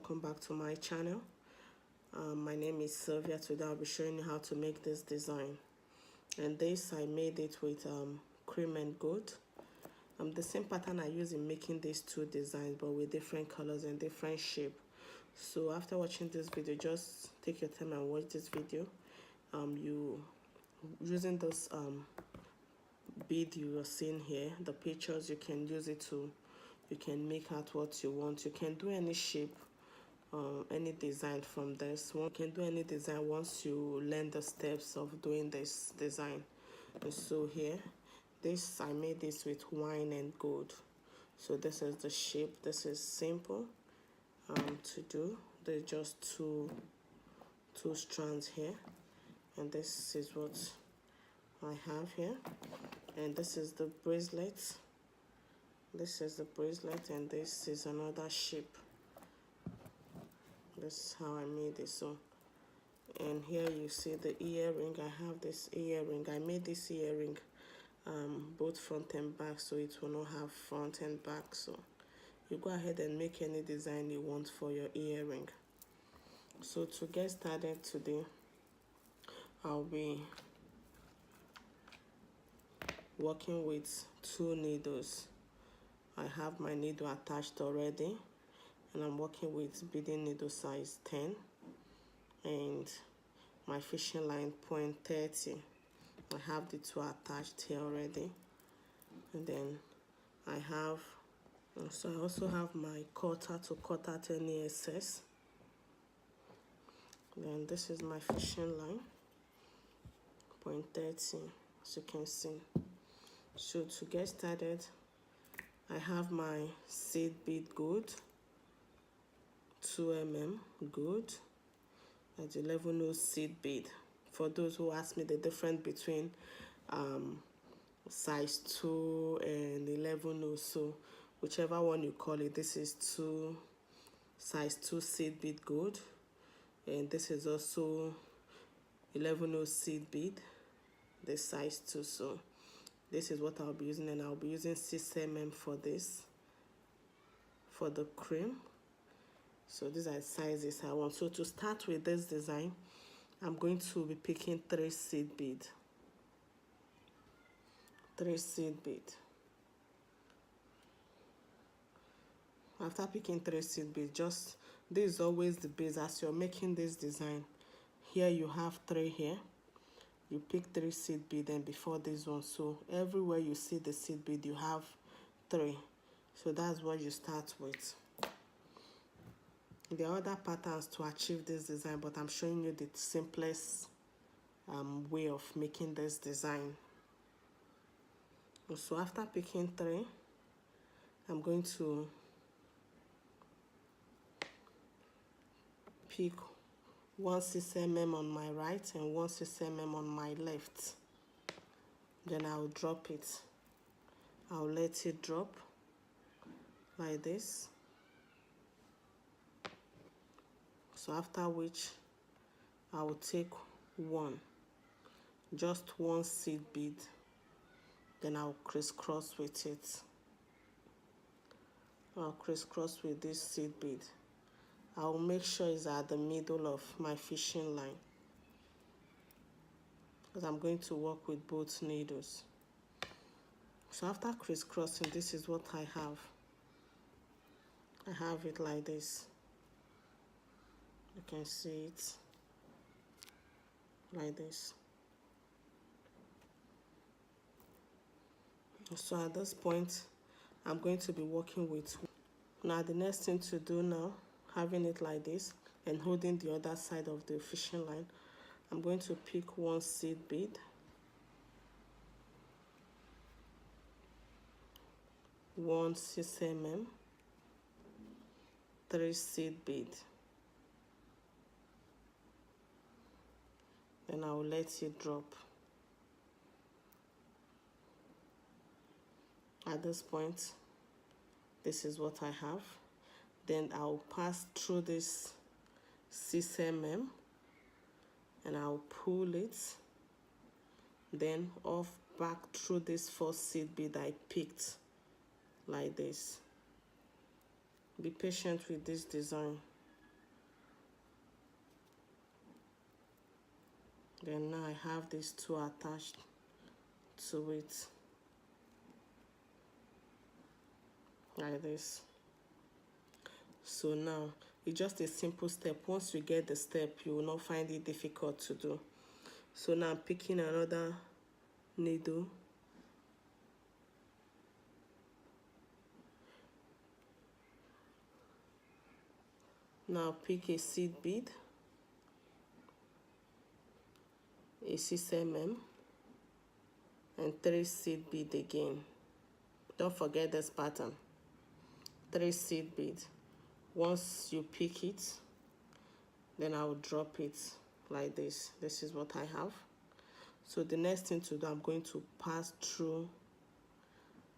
welcome back to my channel. My name is Sylvia. Today I'll be showing you how to make this design, and this I made it with cream and gold. The same pattern I use in making these two designs, but with different colors and different shape. So after watching this video, just take your time and watch this video. You using those bead you are seeing here, the pictures, you can use it to, you can make out what you want. You can do any shape, any design from this. One can do any design once you learn the steps of doing this design. And so here, this I made this with wine and gold. So this is the shape. This is simple to do. There's just two strands here, and this is what I have here. And this is the bracelet. This is the bracelet, and this is another shape. This is how I made it. So, and here you see the earring. I have this earring. I made this earring both front and back, so it will not have front and back. So you go ahead and make any design you want for your earring. So to get started today, I'll be working with 2 needles. I have my needle attached already, and I'm working with beading needle size 10 and my fishing line point 30. I have the 2 attached here already, and then I also have my cutter to cut out any excess. Then this is my fishing line point 30, as you can see. So to get started, I have my seed bead gold, 2 mm gold, at 11 seed bead. For those who ask me the difference between size 2 and 11, so whichever one you call it, this is size 2 seed bead gold, and this is also 11 seed bead, the size 2. So this is what I'll be using, and I'll be using 6 mm for this, for the cream. So these are the sizes I want. So to start with this design, I'm going to be picking 3 seed bead. 3 seed bead. After picking 3 seed bead, this is always the base as you're making this design. Here you have 3 here. You pick 3 seed bead, and before this one, so everywhere you see the seed bead, you have 3. So that's what you start with. There are other patterns to achieve this design, but I'm showing you the simplest way of making this design. So after picking 3, I'm going to pick 1 6 mm on my right and 1 6 mm on my left. Then I'll drop it. I'll let it drop like this. So after which I will take just one seed bead, then I'll crisscross with it. I'll crisscross with this seed bead. I'll make sure it's at the middle of my fishing line, because I'm going to work with both needles. So after crisscrossing, this is what I have. I have it like this. You can see it like this. So at this point, I'm going to be working with. Now the next thing to do now, having it like this and holding the other side of the fishing line, I'm going to pick 1 seed bead, 1 6 mm, 3 seed bead. Then I will let it drop. At this point, this is what I have. Then I'll pass through this 6 mm and I'll pull it, then off back through this 4 seed bead I picked like this. Be patient with this design. Then now I have these two attached to it like this. So now it's just a simple step. Once you get the step, you will not find it difficult to do. So now I'm picking another needle. Now pick a seed bead, a 6mm, and 3 seed bead again. Don't forget this pattern. 3 seed beads. Once you pick it, then I will drop it like this. This is what I have. So the next thing to do, I'm going to pass through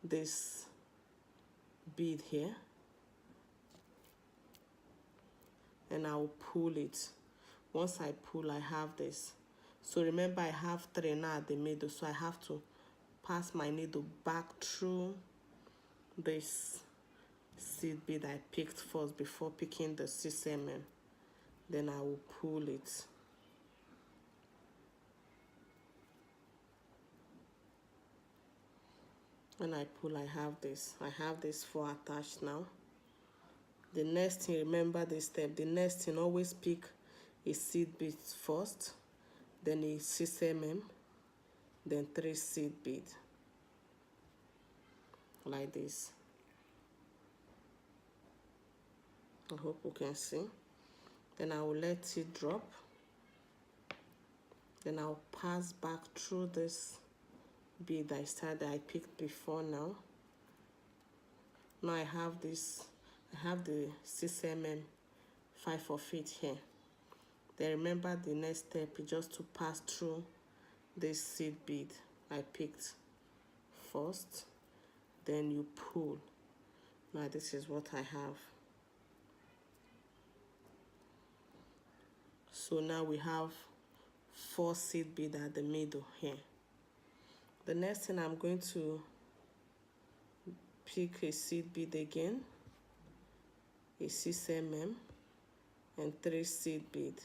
this bead here, and I will pull it. Once I pull, I have this. So remember, I have 3 now at the middle, so I have to pass my needle back through this seed bead I picked first before picking the 6mm. Then I will pull it. When I pull, I have this. I have this 4 attached now. The next thing, remember this step. The next thing, always pick a seed bead first, then a 6mm, then 3 seed bead, like this. I hope you can see. Then I will let it drop. Then I'll pass back through this bead I picked before now. Now I have this, I have the 6mm 5 of it here. Then remember the next step is just to pass through this seed bead I picked first, then you pull. Now this is what I have. So now we have 4 seed bead at the middle here. The next thing, I'm going to pick a seed bead again, a 6mm, and 3 seed bead.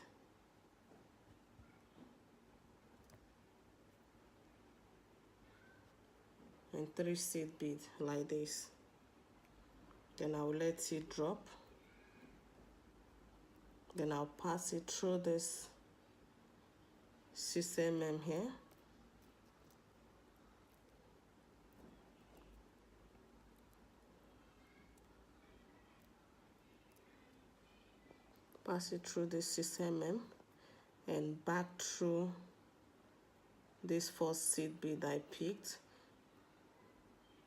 And 3 seed bead like this. Then I will let it drop. Then I'll pass it through this 6mm here. Pass it through this 6mm and back through this 4 seed bead I picked.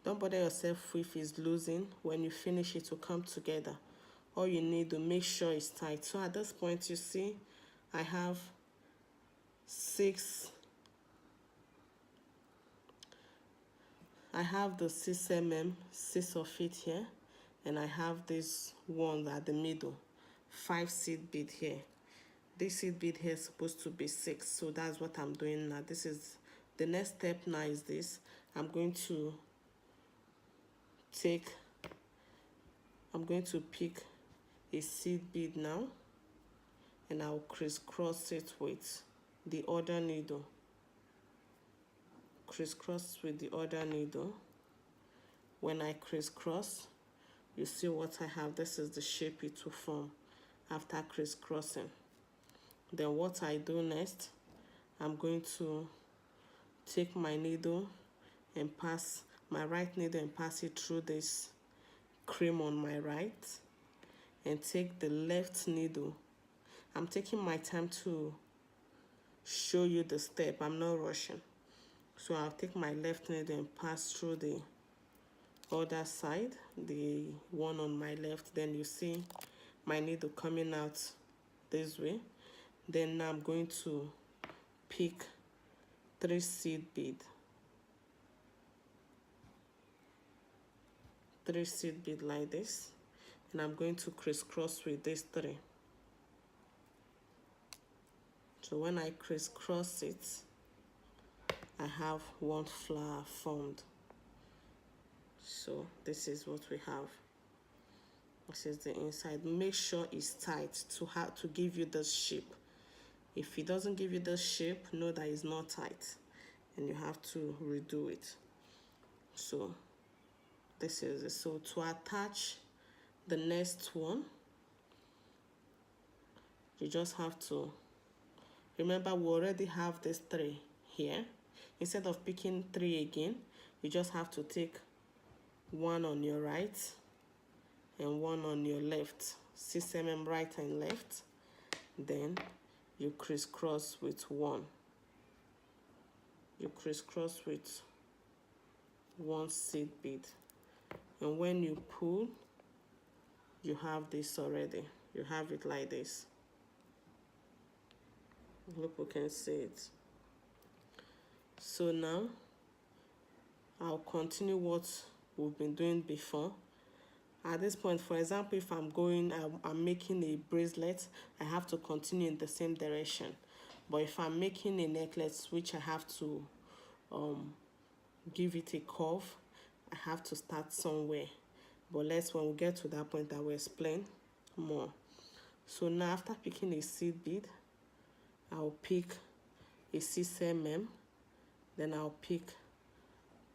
Don't bother yourself if it's losing. When you finish, it will come together. All you need to make sure it's tight. So at this point, you see, I have 6. I have the 6mm, 6 of it here, and I have this one at the middle, 5 seed bead here. This seed bead here is supposed to be 6, so that's what I'm doing now. This is the next step now. Is this? I'm going to pick a seed bead now, and I'll crisscross it with the other needle. Crisscross with the other needle. When I crisscross, you see what I have. This is the shape it will form after crisscrossing. Then what I do next, I'm going to take my needle and pass my right needle and pass it through this cream on my right, and take the left needle. I'm taking my time to show you the step. I'm not rushing. So I'll take my left needle and pass through the other side, the one on my left. Then you see my needle coming out this way. Then now I'm going to pick 3 seed bead. 3 seed bead like this, and I'm going to crisscross with this 3. So when I crisscross it, I have 1 flower formed. So this is what we have. This is the inside. Make sure it's tight to give you this shape. If it doesn't give you the shape, know that it's not tight and you have to redo it. So this is it. So to attach the next one, you just have to remember we already have this 3 here. Instead of picking 3 again, you just have to take 1 on your right and 1 on your left, 6 mm right and left. Then you crisscross with 1. You crisscross with 1 seed bead, and when you pull, you have this already. You have it like this. I hope you can see it. So now I'll continue what we've been doing before. At this point, for example, if I'm making a bracelet, I have to continue in the same direction. But if I'm making a necklace, which I have to give it a curve, I have to start somewhere. But when we get to that point, I will explain more. So now after picking a seed bead, I'll pick a 6 mm, then I'll pick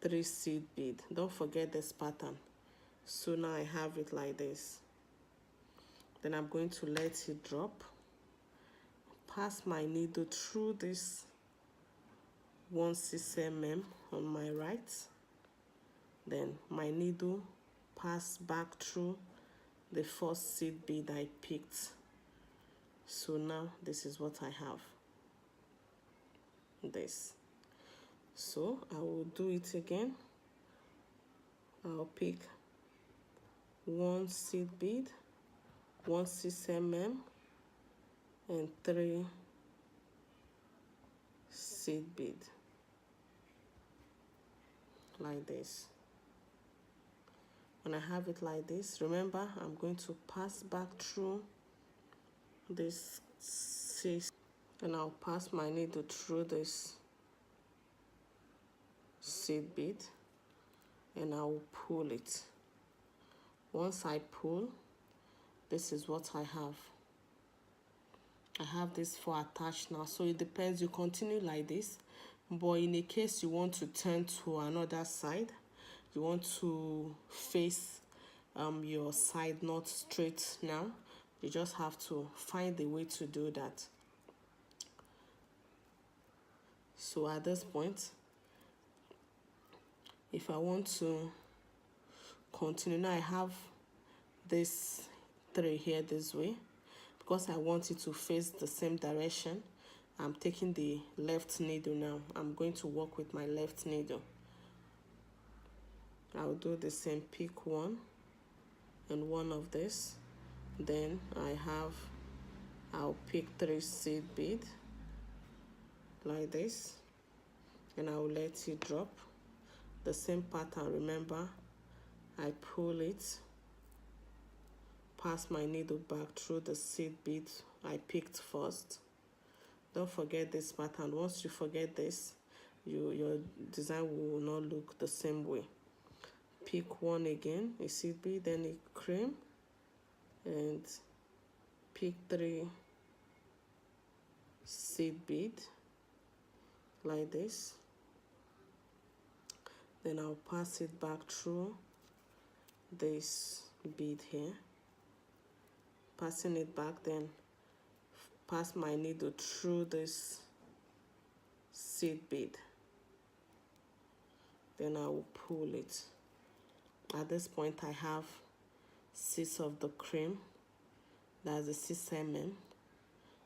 3 seed bead. Don't forget this pattern. So now I have it like this. Then I'm going to let it drop, pass my needle through this 1 6 mm on my right, then my needle pass back through the first seed bead I picked. So now this is what I have. This. So I will do it again. I'll pick 1 seed bead, 1 6 mm, and 3 seed bead, like this. When I have it like this, remember I'm going to pass back through this 6, and I'll pass my needle through this seed bead, and I'll pull it. Once I pull, this is what I have. I have this 4 attached now, so it depends. You continue like this, but in a case you want to turn to another side, you want to face your side not straight now, you just have to find a way to do that. So at this point, if I want to continue, now I have this 3 here this way. Because I want it to face the same direction, I'm taking the left needle now. I'm going to work with my left needle. I'll do the same, pick 1 and 1 of this. Then I'll pick 3 seed bead like this, and I'll let it drop. The same pattern, remember, I pull it, pass my needle back through the seed bead I picked first. Don't forget this pattern. Once you forget this, your design will not look the same way. Pick 1 again, a seed bead, then a cream, and pick 3 seed bead like this. Then I'll pass it back through this bead here, passing it back, then pass my needle through this seed bead, then I will pull it. At this point I have 6 of the cream, that's the 6 mm.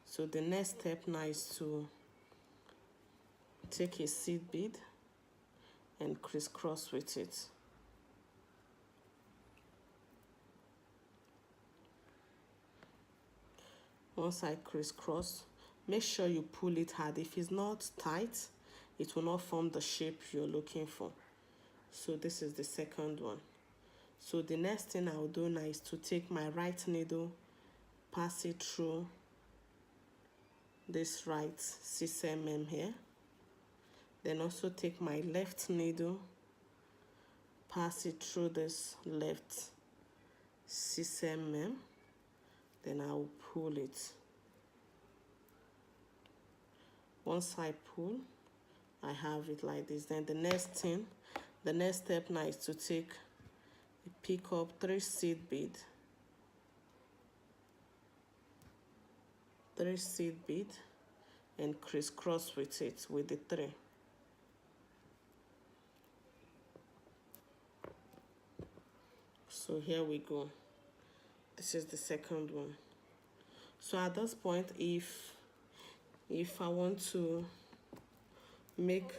So the next step now is to take a seed bead and crisscross with it. Once I crisscross, make sure you pull it hard. If it's not tight, it will not form the shape you're looking for. So this is the second one. So the next thing I'll do now is to take my right needle, pass it through this right 6 mm here. Then also take my left needle, pass it through this left 6 mm. Then I will pull it. Once I pull, I have it like this. Then the next step now is to pick up 3 seed bead, 3 seed bead, and crisscross with it with the 3. So here we go. This is the second one. So at this point, if I want to make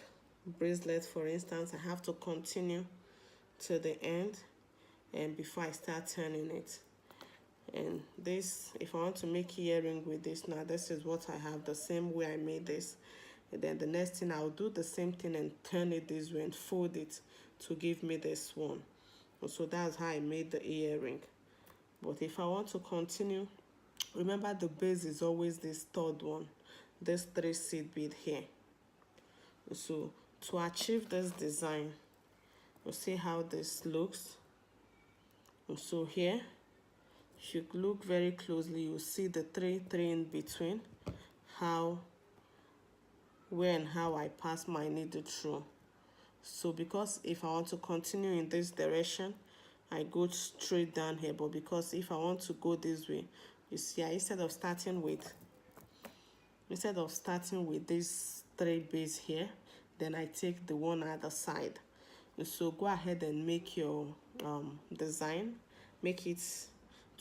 bracelet, for instance, I have to continue to the end and before I start turning it. And this, if I want to make earring with this, now this is what I have, the same way I made this. And then the next thing, I'll do the same thing and turn it this way and fold it to give me this one. So that's how I made the earring. But if I want to continue, remember the base is always this third one, this 3 seed bead here. So to achieve this design, you see how this looks. So here, if you look very closely, you see the 3 in between, where and how I pass my needle through. So because if I want to continue in this direction, I go straight down here. But because if I want to go this way, you see, instead of starting with this 3 base here, then I take the one at the side. So go ahead and make your design, make it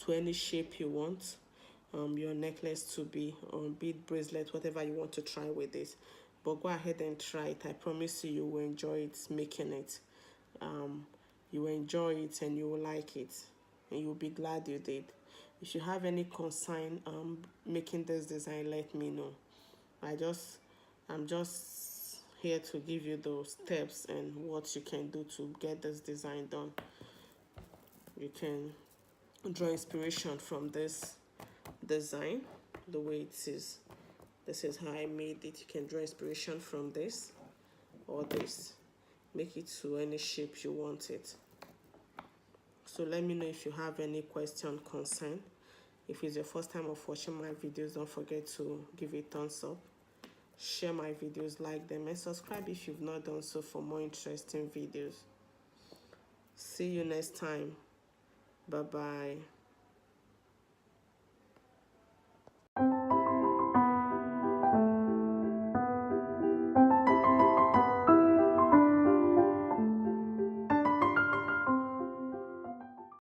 to any shape you want your necklace to be, or bead bracelet, whatever you want to try with it. But go ahead and try it. I promise you will enjoy it, making it. You will enjoy it and you will like it, and you'll be glad you did. If you have any concern making this design, let me know. I'm just here to give you those steps and what you can do to get this design done. You can draw inspiration from this design, the way it is. This is how I made it. You can draw inspiration from this or this. Make it to any shape you want it. So let me know if you have any question, concern. If it's your first time of watching my videos, don't forget to give it a thumbs up. Share my videos, like them, and subscribe if you've not done so for more interesting videos. See you next time. Bye-bye.